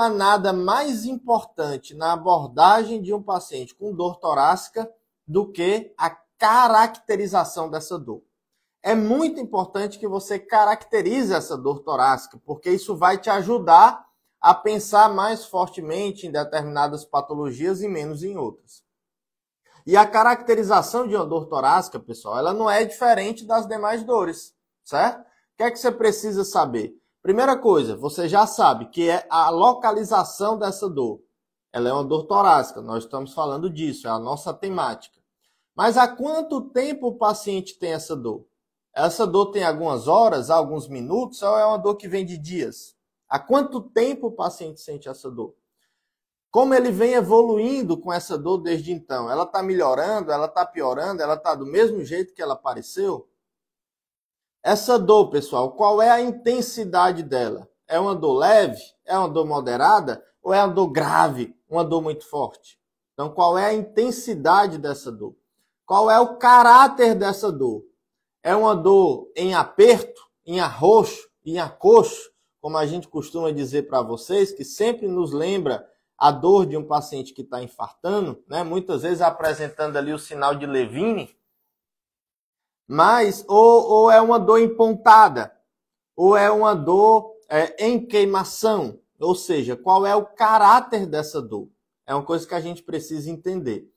há nada mais importante na abordagem de um paciente com dor torácica do que a caracterização dessa dor. É muito importante que você caracterize essa dor torácica, porque isso vai te ajudar a pensar mais fortemente em determinadas patologias e menos em outras. E a caracterização de uma dor torácica, pessoal, ela não é diferente das demais dores, certo? O que é que você precisa saber? Primeira coisa, você já sabe que é a localização dessa dor. Ela é uma dor torácica, nós estamos falando disso, é a nossa temática. Mas há quanto tempo o paciente tem essa dor? Essa dor tem algumas horas, alguns minutos, ou é uma dor que vem de dias? Há quanto tempo o paciente sente essa dor? Como ele vem evoluindo com essa dor desde então? Ela está melhorando? Ela está piorando? Ela está do mesmo jeito que ela apareceu? Essa dor, pessoal, qual é a intensidade dela? É uma dor leve? É uma dor moderada? Ou é uma dor grave? Uma dor muito forte? Então, qual é a intensidade dessa dor? Qual é o caráter dessa dor? É uma dor em aperto, em arroxo, em acocho, como a gente costuma dizer para vocês, que sempre nos lembra a dor de um paciente que está infartando, né? Muitas vezes apresentando ali o sinal de Levine, mas ou é uma dor empontada, ou é uma dor em queimação, ou seja, qual é o caráter dessa dor? É uma coisa que a gente precisa entender.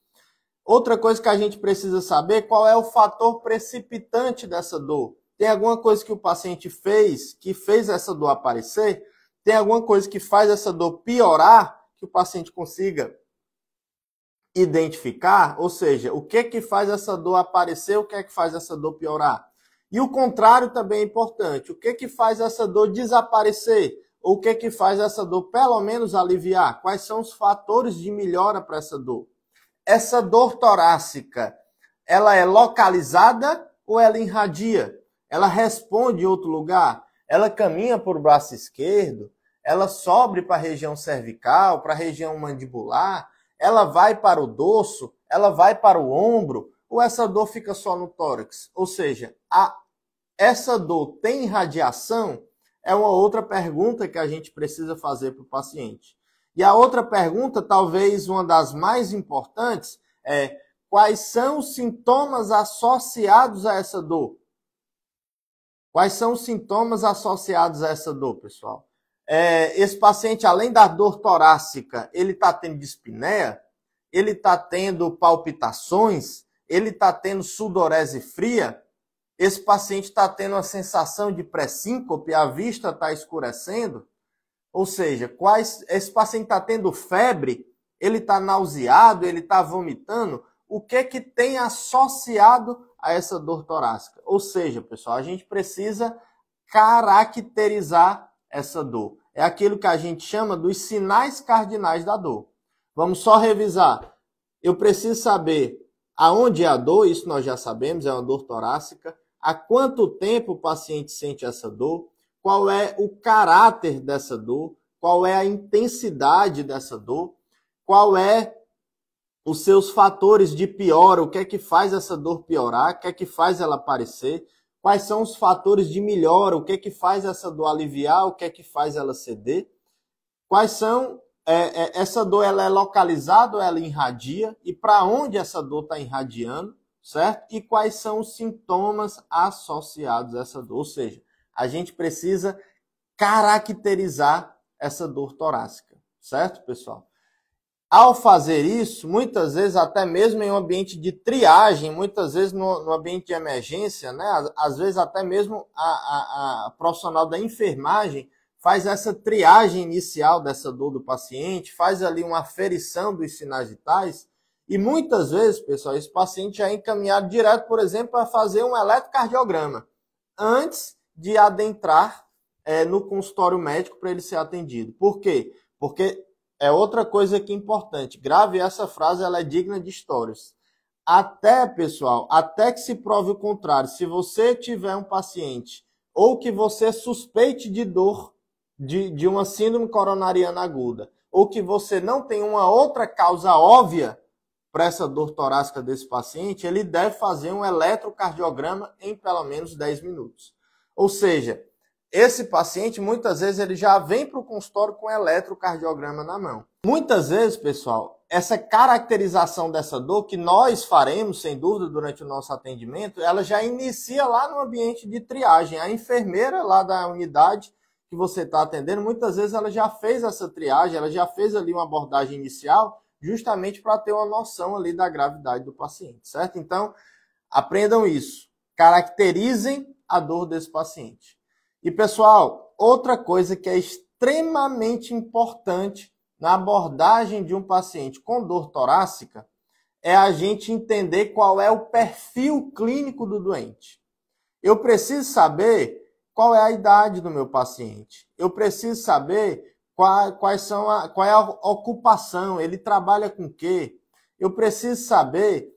Outra coisa que a gente precisa saber, qual é o fator precipitante dessa dor? Tem alguma coisa que o paciente fez, que fez essa dor aparecer? Tem alguma coisa que faz essa dor piorar, que o paciente consiga identificar? Ou seja, o que é que faz essa dor aparecer, o que é que faz essa dor piorar? E o contrário também é importante. O que é que faz essa dor desaparecer? Ou o que é que faz essa dor pelo menos aliviar? Quais são os fatores de melhora para essa dor? Essa dor torácica, ela é localizada ou ela irradia? Ela responde em outro lugar? Ela caminha por braço esquerdo? Ela sobe para a região cervical, para a região mandibular? Ela vai para o dorso? Ela vai para o ombro? Ou essa dor fica só no tórax? Ou seja, essa dor tem irradiação? É uma outra pergunta que a gente precisa fazer para o paciente. E a outra pergunta, talvez uma das mais importantes, é: quais são os sintomas associados a essa dor? Quais são os sintomas associados a essa dor, pessoal? Esse paciente, além da dor torácica, ele está tendo dispneia? Ele está tendo palpitações? Ele está tendo sudorese fria? Esse paciente está tendo uma sensação de pré-síncope? A vista está escurecendo? Ou seja, esse paciente está tendo febre? Ele está nauseado? Ele está vomitando? O que tem associado a essa dor torácica? Ou seja, pessoal, a gente precisa caracterizar essa dor. É aquilo que a gente chama dos sinais cardinais da dor. Vamos só revisar. Eu preciso saber aonde é a dor, isso nós já sabemos, é uma dor torácica. Há quanto tempo o paciente sente essa dor? Qual é o caráter dessa dor? Qual é a intensidade dessa dor? Qual é os seus fatores de piora? O que é que faz essa dor piorar? O que é que faz ela aparecer? Quais são os fatores de melhora? O que é que faz essa dor aliviar? O que é que faz ela ceder? Quais são... essa dor ela é localizada ou ela irradia? E para onde essa dor está irradiando? Certo? E quais são os sintomas associados a essa dor? Ou seja, a gente precisa caracterizar essa dor torácica, certo, pessoal? Ao fazer isso, muitas vezes até mesmo em um ambiente de triagem, muitas vezes no ambiente de emergência, né? Às vezes até mesmo a profissional da enfermagem faz essa triagem inicial dessa dor do paciente, faz ali uma aferição dos sinais vitais e muitas vezes, pessoal, esse paciente é encaminhado direto, por exemplo, para fazer um eletrocardiograma antes de adentrar no consultório médico para ele ser atendido. Por quê? Porque é outra coisa que é importante. Grave essa frase, ela é digna de histórias. Até, pessoal, até que se prove o contrário, se você tiver um paciente ou que você suspeite de dor de uma síndrome coronariana aguda, ou que você não tem uma outra causa óbvia para essa dor torácica desse paciente, ele deve fazer um eletrocardiograma em pelo menos 10 minutos. Ou seja, esse paciente, muitas vezes, ele já vem para o consultório com o eletrocardiograma na mão. Muitas vezes, pessoal, essa caracterização dessa dor, que nós faremos, sem dúvida, durante o nosso atendimento, ela já inicia lá no ambiente de triagem. A enfermeira lá da unidade que você está atendendo, muitas vezes ela já fez essa triagem, ela já fez ali uma abordagem inicial, justamente para ter uma noção ali da gravidade do paciente, certo? Então, aprendam isso. Caracterizem a dor desse paciente. E, pessoal, outra coisa que é extremamente importante na abordagem de um paciente com dor torácica é a gente entender qual é o perfil clínico do doente. Eu preciso saber qual é a idade do meu paciente. Eu preciso saber qual é a ocupação, ele trabalha com o quê? Eu preciso saber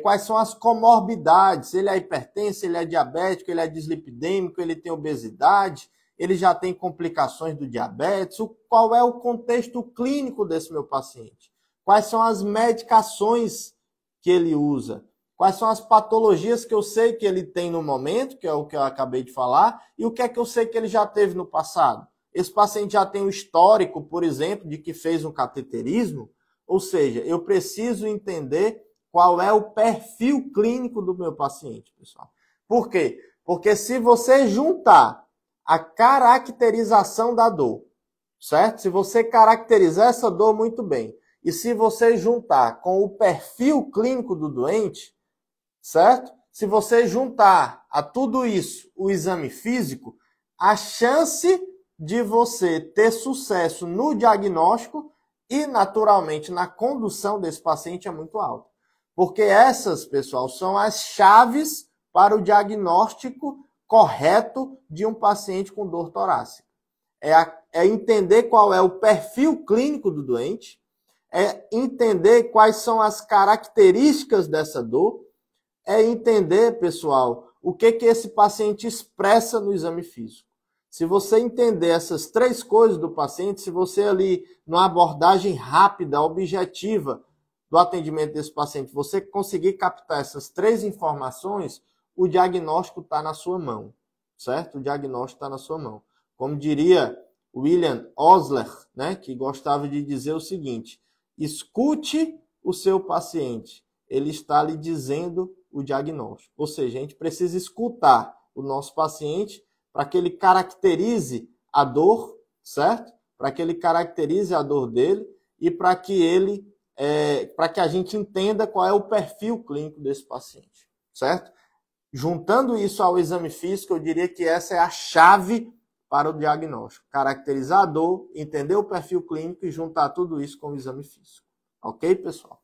quais são as comorbidades, ele é hipertenso, ele é diabético, ele é dislipidêmico, ele tem obesidade, ele já tem complicações do diabetes, qual é o contexto clínico desse meu paciente, quais são as medicações que ele usa, quais são as patologias que eu sei que ele tem no momento, que é o que eu acabei de falar, e o que é que eu sei que ele já teve no passado. Esse paciente já tem um histórico, por exemplo, de que fez um cateterismo, ou seja, eu preciso entender qual é o perfil clínico do meu paciente, pessoal. Por quê? Porque se você juntar a caracterização da dor, certo? Se você caracterizar essa dor muito bem, e se você juntar com o perfil clínico do doente, certo? Se você juntar a tudo isso o exame físico, a chance de você ter sucesso no diagnóstico e, naturalmente, na condução desse paciente é muito alta. Porque essas, pessoal, são as chaves para o diagnóstico correto de um paciente com dor torácica. É entender qual é o perfil clínico do doente, é entender quais são as características dessa dor, é entender, pessoal, o que esse paciente expressa no exame físico. Se você entender essas três coisas do paciente, se você ali, numa abordagem rápida, objetiva, do atendimento desse paciente, você conseguir captar essas três informações, o diagnóstico está na sua mão, certo? O diagnóstico está na sua mão. Como diria William Osler, né, que gostava de dizer o seguinte: escute o seu paciente, ele está lhe dizendo o diagnóstico. Ou seja, a gente precisa escutar o nosso paciente para que ele caracterize a dor, certo? Para que ele caracterize a dor dele e para que a gente entenda qual é o perfil clínico desse paciente, certo? Juntando isso ao exame físico, eu diria que essa é a chave para o diagnóstico. Caracterizar a dor, entender o perfil clínico e juntar tudo isso com o exame físico. Ok, pessoal?